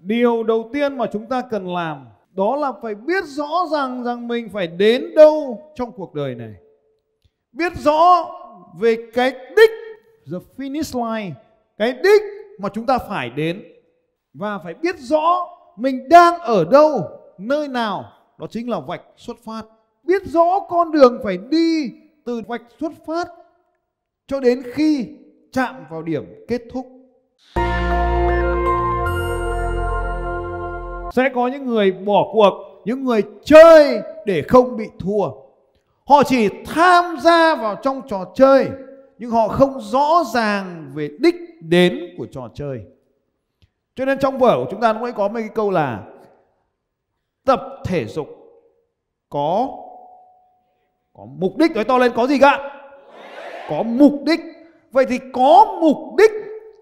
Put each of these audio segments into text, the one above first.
Điều đầu tiên mà chúng ta cần làm đó là phải biết rõ rằng mình phải đến đâu trong cuộc đời này. Biết rõ về cái đích, the finish line, cái đích mà chúng ta phải đến. Và phải biết rõ mình đang ở đâu, nơi nào, đó chính là vạch xuất phát. Biết rõ con đường phải đi từ vạch xuất phát cho đến khi chạm vào điểm kết thúc. Sẽ có những người bỏ cuộc, những người chơi để không bị thua. Họ chỉ tham gia vào trong trò chơi, nhưng họ không rõ ràng về đích đến của trò chơi. Cho nên trong vở của chúng ta cũng có mấy cái câu là tập thể dục có mục đích. Nói to lên, có gì cả? Có mục đích. Vậy thì có mục đích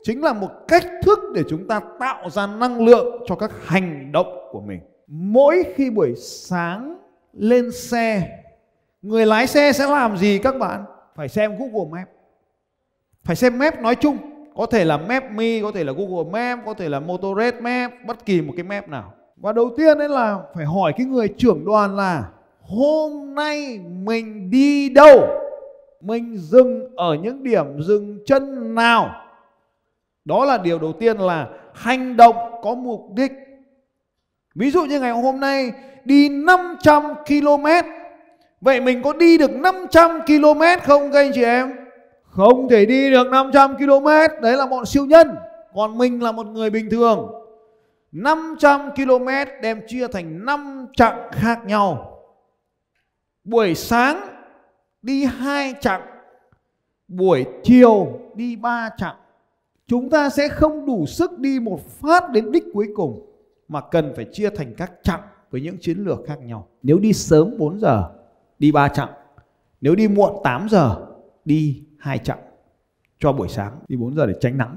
chính là một cách thức để chúng ta tạo ra năng lượng cho các hành động của mình. Mỗi khi buổi sáng lên xe, người lái xe sẽ làm gì các bạn? Phải xem Google Maps. Phải xem Maps nói chung. Có thể là Maps.me, có thể là Google Maps, có thể là Motored Maps, bất kỳ một cái map nào. Và đầu tiên đấy là phải hỏi cái người trưởng đoàn là hôm nay mình đi đâu? Mình dừng ở những điểm dừng chân nào? Đó là điều đầu tiên, là hành động có mục đích. Ví dụ như ngày hôm nay đi 500 km. Vậy mình có đi được 500 km không các anh chị em? Không thể đi được 500 km. Đấy là bọn siêu nhân. Còn mình là một người bình thường. 500 km đem chia thành 5 chặng khác nhau. Buổi sáng đi 2 chặng, buổi chiều đi 3 chặng. Chúng ta sẽ không đủ sức đi một phát đến đích cuối cùng, mà cần phải chia thành các chặng với những chiến lược khác nhau. Nếu đi sớm 4 giờ đi 3 chặng, nếu đi muộn 8 giờ đi 2 chặng. Cho buổi sáng đi 4 giờ để tránh nắng,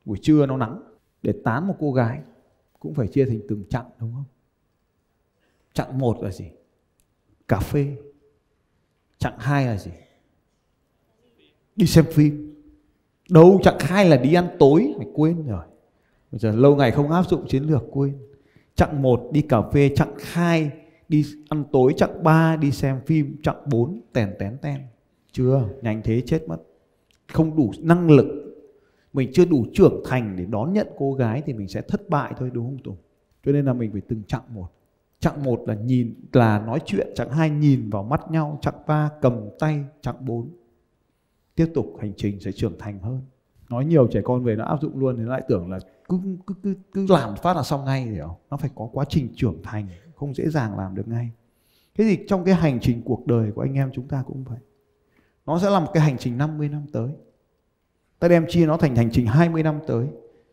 buổi trưa nó nắng. Để tán một cô gái cũng phải chia thành từng chặng, đúng không? Chặng 1 là gì? Cà phê. Chặng 2 là gì? Đi xem phim. Đâu, chặng 2 là đi ăn tối, mày quên rồi. Bây giờ lâu ngày không áp dụng chiến lược, quên. Chặng 1 đi cà phê, chặng 2 đi ăn tối, chặng 3 đi xem phim, chặng 4 tèn tén ten. Chưa, nhanh thế chết mất. Không đủ năng lực, mình chưa đủ trưởng thành để đón nhận cô gái thì mình sẽ thất bại thôi, đúng không Tùng? Cho nên là mình phải từng chặng một. Chặng 1 là nhìn, là nói chuyện. Chặng 2 nhìn vào mắt nhau. Chặng 3 cầm tay. Chặng 4 tiếp tục hành trình sẽ trưởng thành hơn. Nói nhiều trẻ con về nó áp dụng luôn thì nó lại tưởng là cứ làm phát là xong ngay, hiểu không? Nó phải có quá trình trưởng thành, không dễ dàng làm được ngay. Thế thì trong cái hành trình cuộc đời của anh em chúng ta cũng vậy. Nó sẽ là một cái hành trình 50 năm tới. Ta đem chia nó thành hành trình 20 năm tới.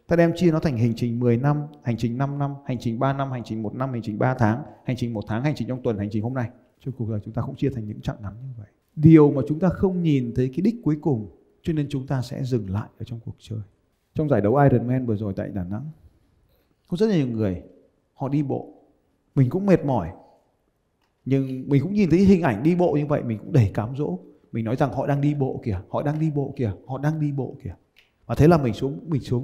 Ta đem chia nó thành hành trình 10 năm, hành trình 5 năm, hành trình 3 năm, hành trình 1 năm, hành trình 3 tháng, hành trình 1 tháng, hành trình trong tuần, hành trình hôm nay. Trong cuộc đời chúng ta cũng chia thành những chặng ngắn như vậy. Điều mà chúng ta không nhìn thấy cái đích cuối cùng, cho nên chúng ta sẽ dừng lại ở trong cuộc chơi. Trong giải đấu Ironman vừa rồi tại Đà Nẵng, có rất nhiều người họ đi bộ. Mình cũng mệt mỏi, nhưng mình cũng nhìn thấy hình ảnh đi bộ như vậy, mình cũng đầy cám dỗ. Mình nói rằng họ đang đi bộ kìa, họ đang đi bộ kìa, họ đang đi bộ kìa. Và thế là mình xuống,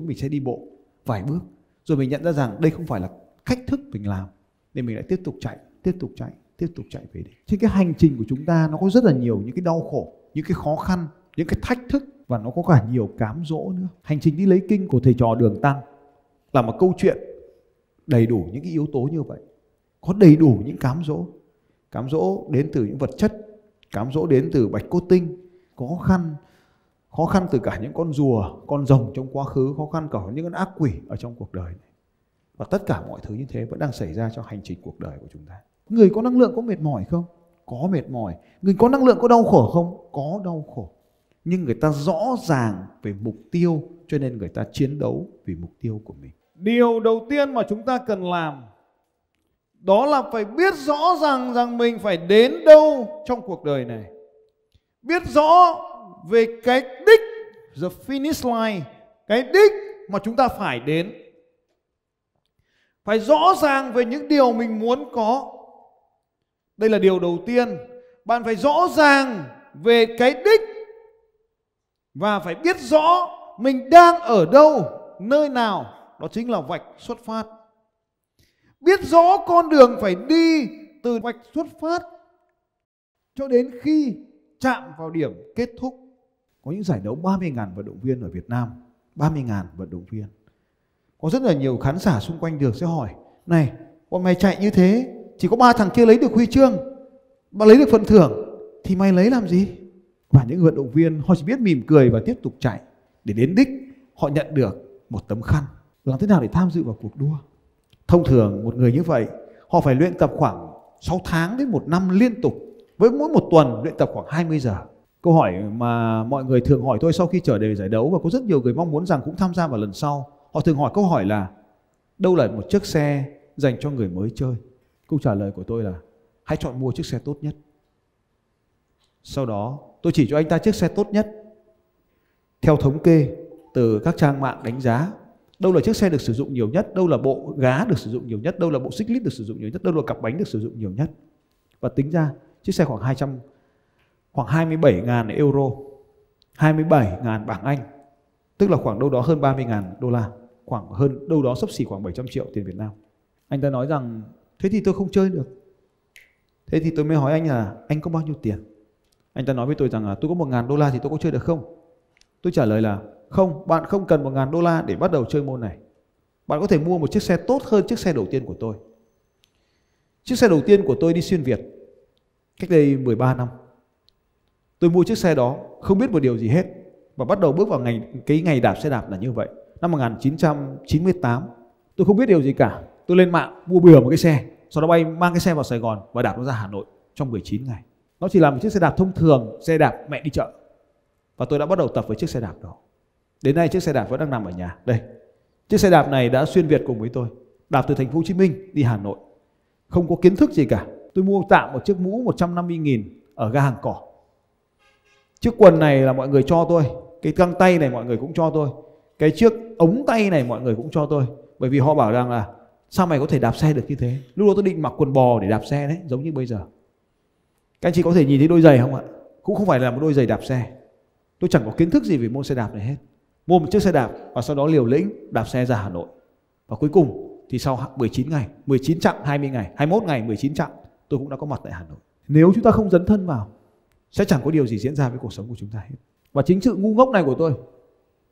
mình sẽ đi bộ vài bước. Rồi mình nhận ra rằng đây không phải là cách thức mình làm, nên mình lại tiếp tục chạy về đây. Trên cái hành trình của chúng ta nó có rất là nhiều những cái đau khổ, những cái khó khăn, những cái thách thức, và nó có cả nhiều cám dỗ nữa. Hành trình đi lấy kinh của thầy trò Đường Tăng là một câu chuyện đầy đủ những cái yếu tố như vậy. Có đầy đủ những cám dỗ đến từ những vật chất, cám dỗ đến từ bạch cốt tinh, khó khăn từ cả những con rùa, con rồng trong quá khứ, khó khăn cả những con ác quỷ ở trong cuộc đời này. Và tất cả mọi thứ như thế vẫn đang xảy ra trong hành trình cuộc đời của chúng ta. Người có năng lượng có mệt mỏi không? Có mệt mỏi. Người có năng lượng có đau khổ không? Có đau khổ. Nhưng người ta rõ ràng về mục tiêu, cho nên người ta chiến đấu vì mục tiêu của mình. Điều đầu tiên mà chúng ta cần làm đó là phải biết rõ rằng mình phải đến đâu trong cuộc đời này. Biết rõ về cái đích, the finish line, cái đích mà chúng ta phải đến. Phải rõ ràng về những điều mình muốn có. Đây là điều đầu tiên. Bạn phải rõ ràng về cái đích và phải biết rõ mình đang ở đâu, nơi nào. Đó chính là vạch xuất phát. biết rõ con đường phải đi từ vạch xuất phát cho đến khi chạm vào điểm kết thúc. Có những giải đấu 30.000 vận động viên ở Việt Nam, 30.000 vận động viên. Có rất là nhiều khán giả xung quanh đường sẽ hỏi: này, bọn mày chạy như thế, chỉ có 3 thằng kia lấy được huy chương và lấy được phần thưởng, thì mày lấy làm gì? Và những vận động viên họ chỉ biết mỉm cười và tiếp tục chạy. Để đến đích họ nhận được một tấm khăn. Làm thế nào để tham dự vào cuộc đua? Thông thường một người như vậy họ phải luyện tập khoảng 6 tháng đến 1 năm liên tục, với mỗi một tuần luyện tập khoảng 20 giờ. Câu hỏi mà mọi người thường hỏi tôi sau khi trở về giải đấu, và có rất nhiều người mong muốn rằng cũng tham gia vào lần sau, họ thường hỏi câu hỏi là: đâu là một chiếc xe dành cho người mới chơi? Câu trả lời của tôi là: hãy chọn mua chiếc xe tốt nhất. Sau đó tôi chỉ cho anh ta chiếc xe tốt nhất. Theo thống kê từ các trang mạng đánh giá, đâu là chiếc xe được sử dụng nhiều nhất, đâu là bộ gá được sử dụng nhiều nhất, đâu là bộ xích lít được sử dụng nhiều nhất, đâu là cặp bánh được sử dụng nhiều nhất. Và tính ra chiếc xe khoảng 27.000 euro, 27.000 bảng Anh, tức là khoảng đâu đó hơn 30.000 đô la, khoảng hơn đâu đó xấp xỉ khoảng 700 triệu tiền Việt Nam. Anh ta nói rằng thế thì tôi không chơi được. Thế thì tôi mới hỏi anh là anh có bao nhiêu tiền? Anh ta nói với tôi rằng là tôi có 1.000 đô la thì tôi có chơi được không? Tôi trả lời là không, bạn không cần 1.000 đô la để bắt đầu chơi môn này. Bạn có thể mua một chiếc xe tốt hơn chiếc xe đầu tiên của tôi. Chiếc xe đầu tiên của tôi đi xuyên Việt cách đây 13 năm. Tôi mua chiếc xe đó không biết một điều gì hết, và bắt đầu bước vào ngày đạp xe đạp là như vậy. Năm 1998, tôi không biết điều gì cả. Tôi lên mạng mua bừa một cái xe, sau đó mang cái xe vào Sài Gòn và đạp nó ra Hà Nội trong 19 ngày. Nó chỉ là một chiếc xe đạp thông thường, xe đạp mẹ đi chợ. Và tôi đã bắt đầu tập với chiếc xe đạp đó. Đến nay chiếc xe đạp vẫn đang nằm ở nhà. Đây, chiếc xe đạp này đã xuyên Việt cùng với tôi, đạp từ thành phố Hồ Chí Minh đi Hà Nội. Không có kiến thức gì cả. Tôi mua tạm một chiếc mũ 150.000 ở ga Hàng Cỏ. Chiếc quần này là mọi người cho tôi, cái găng tay này mọi người cũng cho tôi, cái chiếc ống tay này mọi người cũng cho tôi. Bởi vì họ bảo rằng là sao mày có thể đạp xe được như thế. Lúc đó tôi định mặc quần bò để đạp xe đấy, giống như bây giờ. Các anh chị có thể nhìn thấy đôi giày không ạ? Cũng không phải là một đôi giày đạp xe. Tôi chẳng có kiến thức gì về môn xe đạp này hết. Mua một chiếc xe đạp và sau đó liều lĩnh đạp xe ra Hà Nội. Và cuối cùng thì sau 19 ngày, 19 chặng 20 ngày, 21 ngày, 19 chặng, tôi cũng đã có mặt tại Hà Nội. Nếu chúng ta không dấn thân vào, sẽ chẳng có điều gì diễn ra với cuộc sống của chúng ta hết. Và chính sự ngu ngốc này của tôi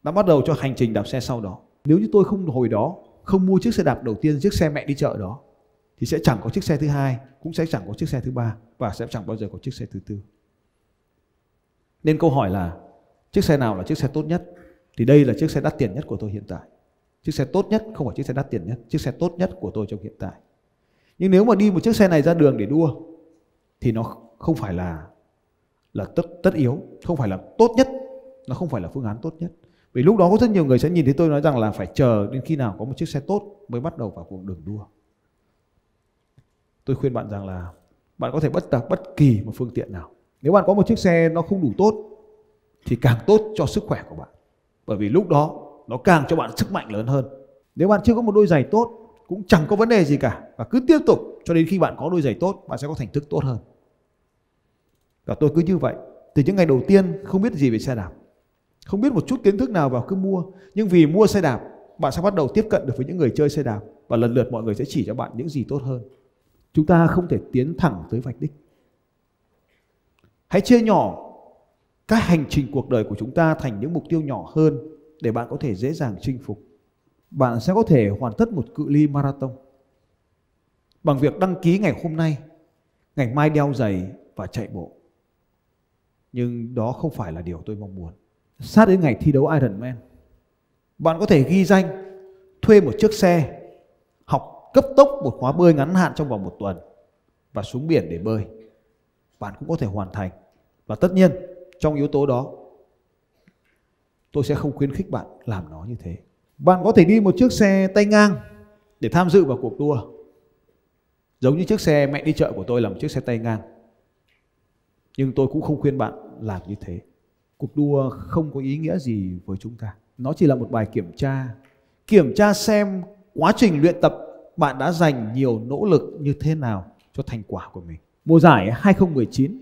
đã bắt đầu cho hành trình đạp xe sau đó. Nếu như tôi không hồi đó không mua chiếc xe đạp đầu tiên, chiếc xe mẹ đi chợ đó, thì sẽ chẳng có chiếc xe thứ hai, cũng sẽ chẳng có chiếc xe thứ ba, và sẽ chẳng bao giờ có chiếc xe thứ tư. Nên câu hỏi là chiếc xe nào là chiếc xe tốt nhất? Thì đây là chiếc xe đắt tiền nhất của tôi hiện tại. Chiếc xe tốt nhất không phải chiếc xe đắt tiền nhất, chiếc xe tốt nhất của tôi trong hiện tại. Nhưng nếu mà đi một chiếc xe này ra đường để đua thì nó không phải là tất yếu, không phải là tốt nhất, nó không phải là phương án tốt nhất. Vì lúc đó có rất nhiều người sẽ nhìn thấy tôi nói rằng là phải chờ đến khi nào có một chiếc xe tốt mới bắt đầu vào cuộc đường đua. Tôi khuyên bạn rằng là bạn có thể bất kỳ một phương tiện nào. Nếu bạn có một chiếc xe nó không đủ tốt thì càng tốt cho sức khỏe của bạn. Bởi vì lúc đó nó càng cho bạn sức mạnh lớn hơn. Nếu bạn chưa có một đôi giày tốt cũng chẳng có vấn đề gì cả, và cứ tiếp tục cho đến khi bạn có đôi giày tốt, bạn sẽ có thành tích tốt hơn. Và tôi cứ như vậy, từ những ngày đầu tiên không biết gì về xe đạp, không biết một chút kiến thức nào vào cứ mua. Nhưng vì mua xe đạp, bạn sẽ bắt đầu tiếp cận được với những người chơi xe đạp, và lần lượt mọi người sẽ chỉ cho bạn những gì tốt hơn. Chúng ta không thể tiến thẳng tới vạch đích. Hãy chia nhỏ các hành trình cuộc đời của chúng ta thành những mục tiêu nhỏ hơn để bạn có thể dễ dàng chinh phục. Bạn sẽ có thể hoàn tất một cự ly marathon bằng việc đăng ký ngày hôm nay, ngày mai đeo giày và chạy bộ. Nhưng đó không phải là điều tôi mong muốn. Sát đến ngày thi đấu Ironman, bạn có thể ghi danh, thuê một chiếc xe, học cấp tốc một khóa bơi ngắn hạn trong vòng 1 tuần và xuống biển để bơi. Bạn cũng có thể hoàn thành. Và tất nhiên, trong yếu tố đó, tôi sẽ không khuyến khích bạn làm nó như thế. Bạn có thể đi một chiếc xe tay ngang để tham dự vào cuộc đua. Giống như chiếc xe mẹ đi chợ của tôi là một chiếc xe tay ngang. Nhưng tôi cũng không khuyên bạn làm như thế. Cuộc đua không có ý nghĩa gì với chúng ta. Nó chỉ là một bài kiểm tra. Kiểm tra xem quá trình luyện tập bạn đã dành nhiều nỗ lực như thế nào cho thành quả của mình. Mùa giải 2019,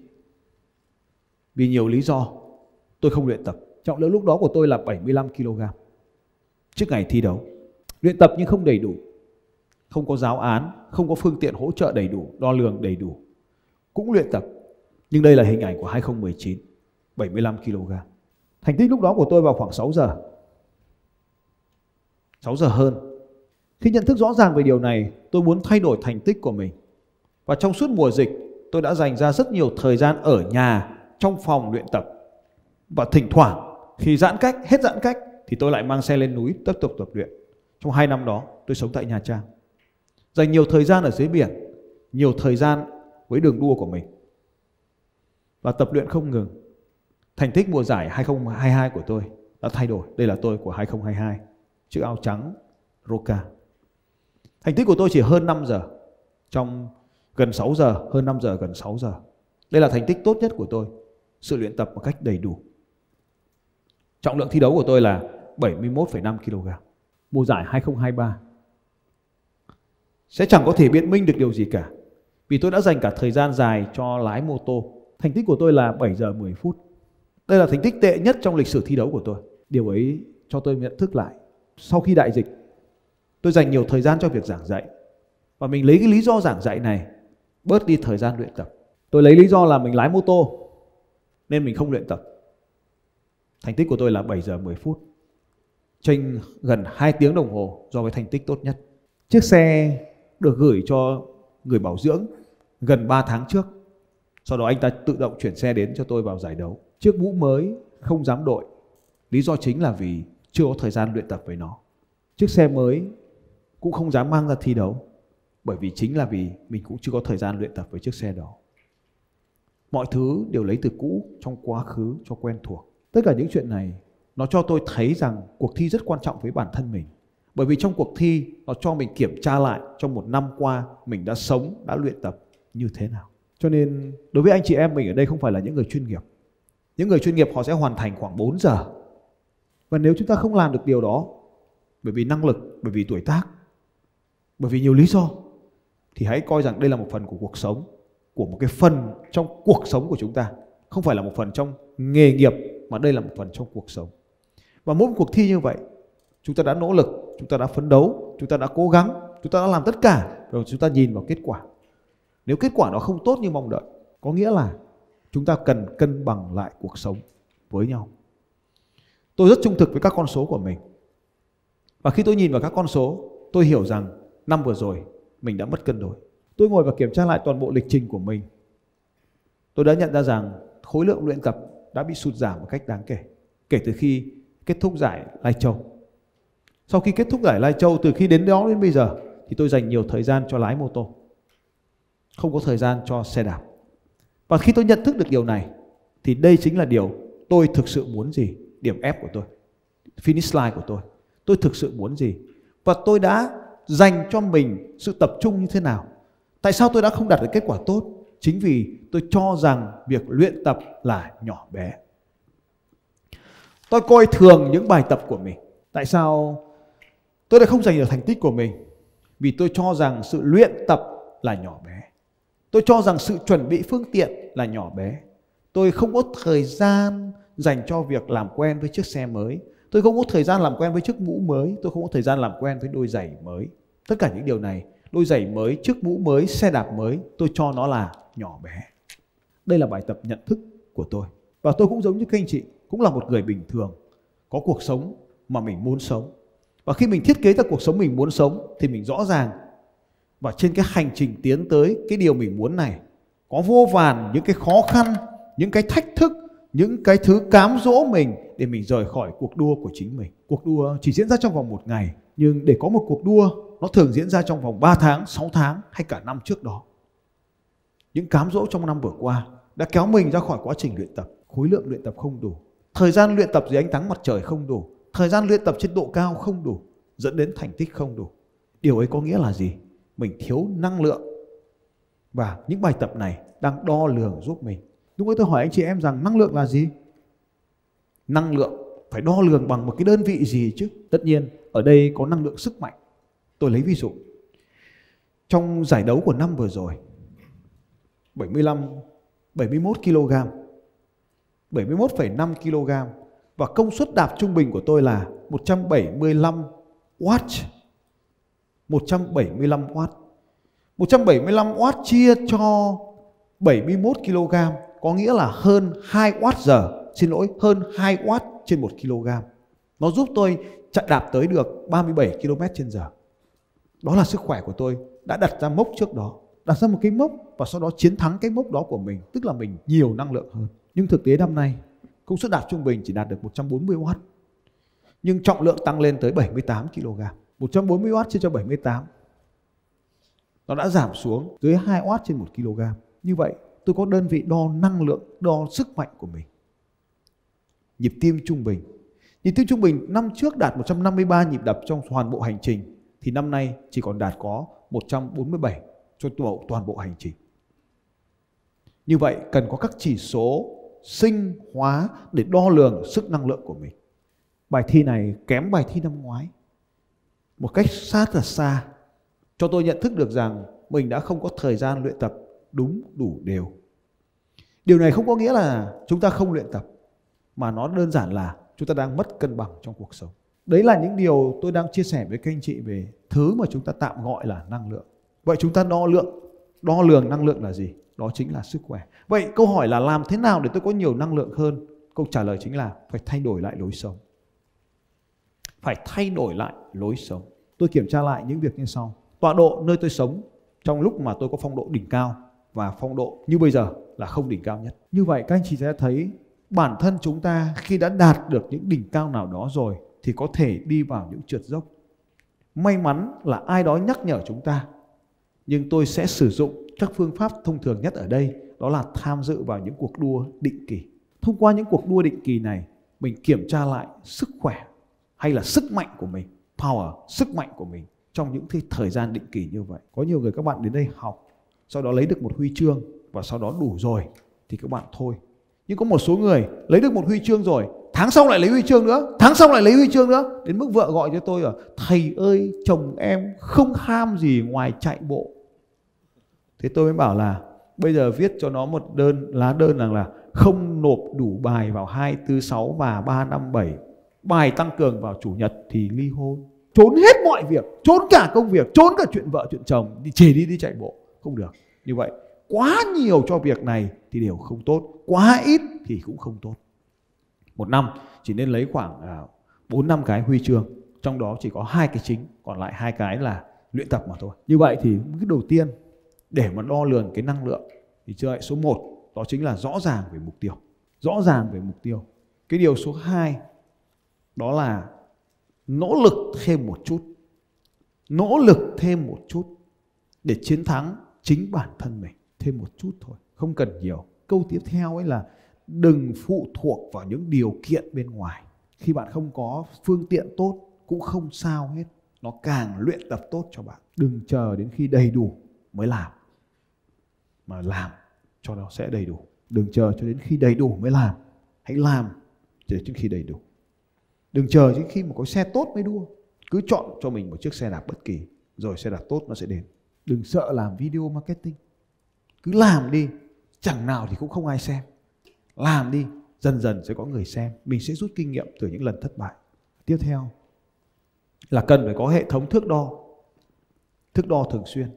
vì nhiều lý do, tôi không luyện tập. Trọng lượng lúc đó của tôi là 75 kg. Trước ngày thi đấu, luyện tập nhưng không đầy đủ. không có giáo án, không có phương tiện hỗ trợ đầy đủ, đo lường đầy đủ. Cũng luyện tập. Nhưng đây là hình ảnh của 2019, 75 kg. Thành tích lúc đó của tôi vào khoảng 6 giờ. 6 giờ hơn. Khi nhận thức rõ ràng về điều này, tôi muốn thay đổi thành tích của mình. Và trong suốt mùa dịch, tôi đã dành ra rất nhiều thời gian ở nhà, trong phòng luyện tập. Và thỉnh thoảng, khi hết giãn cách, thì tôi lại mang xe lên núi tiếp tục tập luyện. Trong 2 năm đó, tôi sống tại Nha Trang. Dành nhiều thời gian ở dưới biển, nhiều thời gian với đường đua của mình. Và tập luyện không ngừng. Thành tích mùa giải 2022 của tôi đã thay đổi. Đây là tôi của 2022. Chiếc áo trắng Roca. Thành tích của tôi chỉ hơn 5 giờ. Trong gần 6 giờ, hơn 5 giờ, gần 6 giờ. Đây là thành tích tốt nhất của tôi. Sự luyện tập một cách đầy đủ. Trọng lượng thi đấu của tôi là 71,5 kg. Mùa giải 2023 sẽ chẳng có thể biện minh được điều gì cả. Vì tôi đã dành cả thời gian dài cho lái mô tô. Thành tích của tôi là 7 giờ 10 phút. Đây là thành tích tệ nhất trong lịch sử thi đấu của tôi. Điều ấy cho tôi nhận thức lại. Sau khi đại dịch, tôi dành nhiều thời gian cho việc giảng dạy. Và mình lấy cái lý do giảng dạy này bớt đi thời gian luyện tập. Tôi lấy lý do là mình lái mô tô nên mình không luyện tập. Thành tích của tôi là 7 giờ 10 phút. Chênh gần 2 tiếng đồng hồ so với thành tích tốt nhất. Chiếc xe được gửi cho người bảo dưỡng gần 3 tháng trước. Sau đó anh ta tự động chuyển xe đến cho tôi vào giải đấu. Chiếc mũ mới không dám đội. Lý do chính là vì chưa có thời gian luyện tập với nó. Chiếc xe mới cũng không dám mang ra thi đấu. Bởi vì chính là vì mình cũng chưa có thời gian luyện tập với chiếc xe đó. Mọi thứ đều lấy từ cũ trong quá khứ cho quen thuộc. Tất cả những chuyện này nó cho tôi thấy rằng cuộc thi rất quan trọng với bản thân mình. Bởi vì trong cuộc thi nó cho mình kiểm tra lại trong một năm qua mình đã sống, đã luyện tập như thế nào. Cho nên đối với anh chị em mình ở đây không phải là những người chuyên nghiệp. Những người chuyên nghiệp họ sẽ hoàn thành khoảng 4 giờ. Và nếu chúng ta không làm được điều đó, bởi vì năng lực, bởi vì tuổi tác, bởi vì nhiều lý do, thì hãy coi rằng đây là một phần của cuộc sống, của một cái phần trong cuộc sống của chúng ta. Không phải là một phần trong nghề nghiệp, mà đây là một phần trong cuộc sống. Và mỗi một cuộc thi như vậy, chúng ta đã nỗ lực, chúng ta đã phấn đấu, chúng ta đã cố gắng, chúng ta đã làm tất cả, rồi chúng ta nhìn vào kết quả. Nếu kết quả nó không tốt như mong đợi, có nghĩa là chúng ta cần cân bằng lại cuộc sống với nhau. Tôi rất trung thực với các con số của mình. Và khi tôi nhìn vào các con số, tôi hiểu rằng năm vừa rồi mình đã mất cân đối. Tôi ngồi và kiểm tra lại toàn bộ lịch trình của mình. Tôi đã nhận ra rằng khối lượng luyện tập đã bị sụt giảm một cách đáng kể kể từ khi kết thúc giải Lai Châu. Sau khi kết thúc giải Lai Châu, từ khi đến đó đến bây giờ thì tôi dành nhiều thời gian cho lái mô tô, không có thời gian cho xe đạp. Và khi tôi nhận thức được điều này thì đây chính là điều tôi thực sự muốn gì, điểm F của tôi, finish line của tôi. Tôi thực sự muốn gì và tôi đã dành cho mình sự tập trung như thế nào. Tại sao tôi đã không đạt được kết quả tốt? Chính vì tôi cho rằng việc luyện tập là nhỏ bé. Tôi coi thường những bài tập của mình. Tại sao tôi lại không giành được thành tích của mình? Vì tôi cho rằng sự luyện tập là nhỏ bé. Tôi cho rằng sự chuẩn bị phương tiện là nhỏ bé. Tôi không có thời gian dành cho việc làm quen với chiếc xe mới. Tôi không có thời gian làm quen với chiếc mũ mới. Tôi không có thời gian làm quen với đôi giày mới. Tất cả những điều này, đôi giày mới, chiếc mũ mới, xe đạp mới, tôi cho nó là nhỏ bé. Đây là bài tập nhận thức của tôi. Và tôi cũng giống như các anh chị, cũng là một người bình thường, có cuộc sống mà mình muốn sống. Và khi mình thiết kế ra cuộc sống mình muốn sống thì mình rõ ràng và trên cái hành trình tiến tới cái điều mình muốn này có vô vàn những cái khó khăn, những cái thách thức, những cái thứ cám dỗ mình để mình rời khỏi cuộc đua của chính mình. Cuộc đua chỉ diễn ra trong vòng 1 ngày, nhưng để có một cuộc đua nó thường diễn ra trong vòng 3 tháng, 6 tháng hay cả năm trước đó. Những cám dỗ trong năm vừa qua đã kéo mình ra khỏi quá trình luyện tập. Khối lượng luyện tập không đủ, thời gian luyện tập dưới ánh nắng mặt trời không đủ, thời gian luyện tập trên độ cao không đủ, dẫn đến thành tích không đủ. Điều ấy có nghĩa là gì? Mình thiếu năng lượng. Và những bài tập này đang đo lường giúp mình. Lúc ấy tôi hỏi anh chị em rằng năng lượng là gì? Năng lượng phải đo lường bằng một cái đơn vị gì chứ? Tất nhiên ở đây có năng lượng sức mạnh. Tôi lấy ví dụ. Trong giải đấu của năm vừa rồi, 71 kg, 71,5 kg và công suất đạp trung bình của tôi là 175 watt. 175W. 175W chia cho 71 kg có nghĩa là hơn 2Wh, xin lỗi, hơn 2W trên 1 kg. Nó giúp tôi đạp tới được 37 km/h. Đó là sức khỏe của tôi đã đặt ra mốc trước đó, đặt ra một cái mốc và sau đó chiến thắng cái mốc đó của mình, tức là mình nhiều năng lượng hơn. Nhưng thực tế năm nay công suất đạp trung bình chỉ đạt được 140W, nhưng trọng lượng tăng lên tới 78 kg. 140W chia cho 78, nó đã giảm xuống dưới 2W trên 1 kg. Như vậy tôi có đơn vị đo năng lượng, đo sức mạnh của mình. Nhịp tim trung bình. Nhịp tim trung bình năm trước đạt 153 nhịp đập trong toàn bộ hành trình, thì năm nay chỉ còn đạt có 147 cho toàn bộ hành trình. Như vậy cần có các chỉ số sinh hóa để đo lường sức năng lượng của mình. Bài thi này kém bài thi năm ngoái một cách sát là xa, cho tôi nhận thức được rằng mình đã không có thời gian luyện tập đúng đủ đều. Điều này không có nghĩa là chúng ta không luyện tập, mà nó đơn giản là chúng ta đang mất cân bằng trong cuộc sống. Đấy là những điều tôi đang chia sẻ với các anh chị về thứ mà chúng ta tạm gọi là năng lượng. Vậy chúng ta đo lường năng lượng là gì? Đó chính là sức khỏe. Vậy câu hỏi là làm thế nào để tôi có nhiều năng lượng hơn? Câu trả lời chính là phải thay đổi lại lối sống. Phải thay đổi lại lối sống. Tôi kiểm tra lại những việc như sau. Tọa độ nơi tôi sống trong lúc mà tôi có phong độ đỉnh cao và phong độ như bây giờ là không đỉnh cao nhất. Như vậy các anh chị sẽ thấy bản thân chúng ta khi đã đạt được những đỉnh cao nào đó rồi thì có thể đi vào những trượt dốc. May mắn là ai đó nhắc nhở chúng ta. Nhưng tôi sẽ sử dụng các phương pháp thông thường nhất ở đây, đó là tham dự vào những cuộc đua định kỳ. Thông qua những cuộc đua định kỳ này, mình kiểm tra lại sức khỏe hay là sức mạnh của mình, power, sức mạnh của mình trong những thời gian định kỳ như vậy. Có nhiều người các bạn đến đây học, sau đó lấy được một huy chương và sau đó đủ rồi thì các bạn thôi. Nhưng có một số người lấy được một huy chương rồi, tháng sau lại lấy huy chương nữa, tháng sau lại lấy huy chương nữa. Đến mức vợ gọi cho tôi là thầy ơi, chồng em không ham gì ngoài chạy bộ. Thế tôi mới bảo là bây giờ viết cho nó một lá đơn rằng là không nộp đủ bài vào 2, 4, 6 và 3, 5, 7. Bài tăng cường vào chủ nhật thì ly hôn. Trốn hết mọi việc, trốn cả công việc, trốn cả chuyện vợ chuyện chồng, chỉ đi chạy bộ. Không được. Như vậy quá nhiều cho việc này thì đều không tốt, quá ít thì cũng không tốt. Một năm chỉ nên lấy khoảng 4-5 cái huy chương, trong đó chỉ có 2 cái chính, còn lại 2 cái là luyện tập mà thôi. Như vậy thì cái đầu tiên để mà đo lường cái năng lượng thì số 1 đó chính là rõ ràng về mục tiêu. Rõ ràng về mục tiêu. Cái điều số 2 đó là nỗ lực thêm một chút. Nỗ lực thêm một chút để chiến thắng chính bản thân mình. Thêm một chút thôi, không cần nhiều. Câu tiếp theo ấy là đừng phụ thuộc vào những điều kiện bên ngoài. Khi bạn không có phương tiện tốt cũng không sao hết. Nó càng luyện tập tốt cho bạn. Đừng chờ đến khi đầy đủ mới làm, mà làm cho nó sẽ đầy đủ. Đừng chờ cho đến khi đầy đủ mới làm. Hãy làm để trước khi đầy đủ. Đừng chờ đến khi mà có xe tốt mới đua. Cứ chọn cho mình một chiếc xe đạp bất kỳ, rồi xe đạp tốt nó sẽ đến. Đừng sợ làm video marketing. Cứ làm đi, chẳng nào thì cũng không ai xem. Làm đi, dần dần sẽ có người xem. Mình sẽ rút kinh nghiệm từ những lần thất bại. Tiếp theo là cần phải có hệ thống thước đo. Thước đo thường xuyên.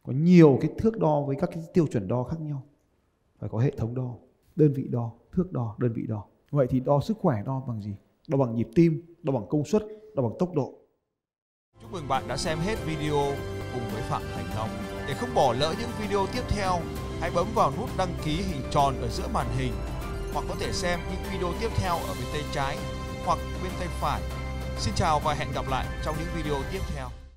Có nhiều cái thước đo với các cái tiêu chuẩn đo khác nhau. Phải có hệ thống đo, đơn vị đo, thước đo, đơn vị đo. Vậy thì đo sức khỏe đo bằng gì? Đo bằng nhịp tim, đo bằng công suất, đo bằng tốc độ. Chúc mừng bạn đã xem hết video cùng với Phạm Thành Long. Để không bỏ lỡ những video tiếp theo, hãy bấm vào nút đăng ký hình tròn ở giữa màn hình, hoặc có thể xem những video tiếp theo ở bên tay trái hoặc bên tay phải. Xin chào và hẹn gặp lại trong những video tiếp theo.